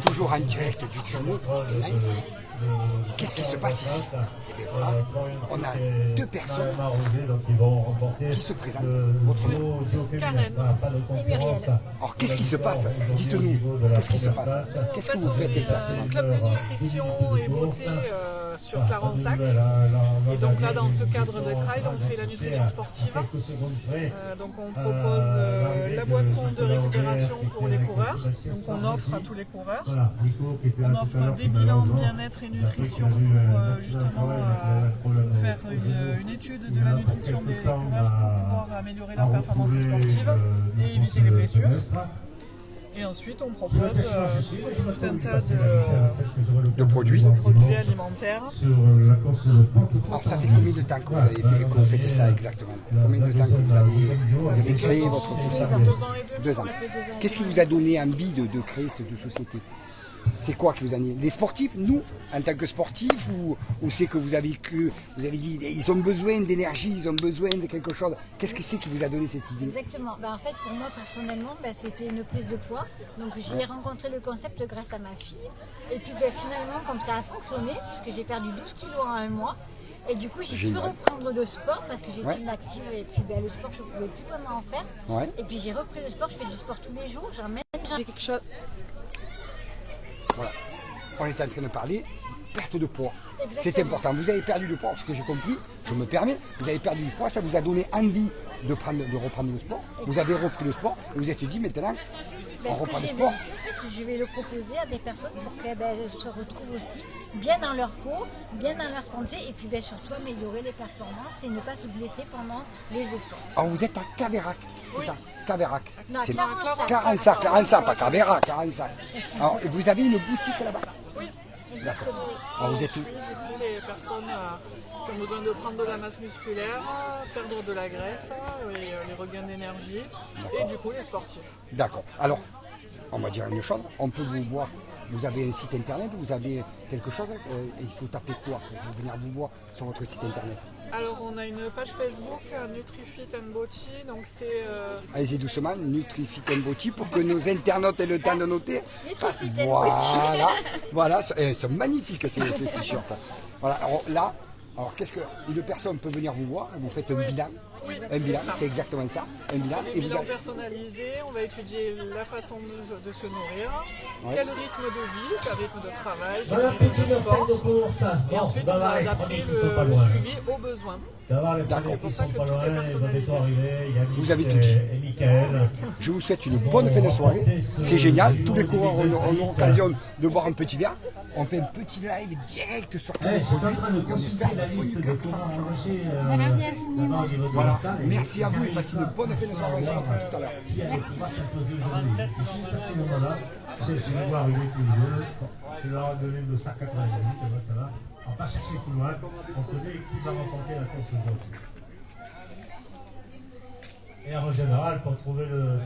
toujours en direct du Tumo de Lens. Qu'est-ce qui se passe ici? Et bien voilà, on a deux personnes qui se présentent. Votre nom? Karen Et Muriel. Alors qu'est-ce qui se passe? Dites-nous, qu'est-ce qui se passe? Qu'est-ce que vous faites On est exactement? un club de nutrition et beauté sur Clarensac. Et donc là, dans ce cadre de trail, on fait la nutrition sportive. Donc on propose la boisson de récupération pour les coureurs. Donc on offre à tous les coureurs. On offre des bilans de bien-être et nutrition pour justement faire une étude de la nutrition des coureurs pour pouvoir améliorer leur performance sportive et éviter les blessures. Et ensuite, on propose tout un tas De produits. alimentaires. Alors ça fait combien de temps que vous faites ça exactement? Combien de temps que vous avez créé votre société? 2 ans et demi. 2 ans. Qu'est-ce qui vous a donné envie de créer cette société? C'est quoi qui vous a dit? Les sportifs, nous, en tant que sportifs, ou c'est que vous avez dit, ils ont besoin d'énergie, ils ont besoin de quelque chose. Qu'est-ce que c'est qui vous a donné cette idée? Exactement. En fait, pour moi, personnellement, c'était une prise de poids. Donc, j'ai rencontré le concept grâce à ma fille. Et puis, finalement, comme ça a fonctionné, puisque j'ai perdu 12 kilos en un mois. Et du coup, j'ai pu reprendre le sport parce que j'étais inactive. Et puis, le sport, je ne pouvais plus vraiment en faire. Ouais. Et puis, j'ai repris le sport. Je fais du sport tous les jours. J'ai quelque chose. Voilà. On est en train de parler perte de poids. Exactement. C'est important. Vous avez perdu du poids, ce que j'ai compris, je me permets, vous avez perdu du poids, ça vous a donné envie de reprendre le sport. Vous avez repris le sport et vous êtes dit maintenant, on reprend le sport. Je vais le proposer à des personnes pour qu'elles se retrouvent aussi bien dans leur peau, bien dans leur santé et puis surtout améliorer les performances et ne pas se blesser pendant les efforts. Alors vous êtes à Caveyrac, c'est ça? Caveyrac. Non, C'est Clarensac, pas Caveyrac, Clarensac. Alors et vous avez une boutique là-bas? Oui. D'accord. Oui. Alors vous On êtes suit, du coup, les personnes qui ont besoin de prendre de la masse musculaire, perdre de la graisse, les regains d'énergie, et du coup les sportifs. D'accord. Alors, on va dire une chose, on peut vous voir, vous avez un site internet, vous avez quelque chose, il faut taper quoi pour venir vous voir sur votre site internet? Alors on a une page Facebook, NutriFit and Body, donc c'est... Allez-y doucement, NutriFit and Body, pour que nos internautes aient le temps de noter. NutriFit and Body. Voilà, c'est magnifique ces t-shirts. Voilà, alors là, qu'est-ce qu'une personne peut venir vous voir, vous faites un bilan. Oui, Un bilan, c'est exactement ça. Un bilan. des bilans personnalisés, on va étudier la façon de se nourrir, quel rythme de vie, quel rythme de travail, quel rythme de sport. Et ensuite, on va adapter le suivi aux besoins. C'est pour ça que tout est personnalisé. Vous avez tout dit. Je vous souhaite une bonne fin de soirée. C'est génial. Tous les coureurs ont l'occasion de boire un petit verre. On fait un petit live direct sur tous les produits. Et on espère que ça marche. Voilà. Merci à vous et passez une bonne fin de soirée. On se retrouve tout à l'heure. Je vais voir arriver tous les deux. Je leur ai donné 290, ça va. On va pas chercher plus loin. On connaît qui va remporter la course aujourd'hui. Et en général, pour trouver le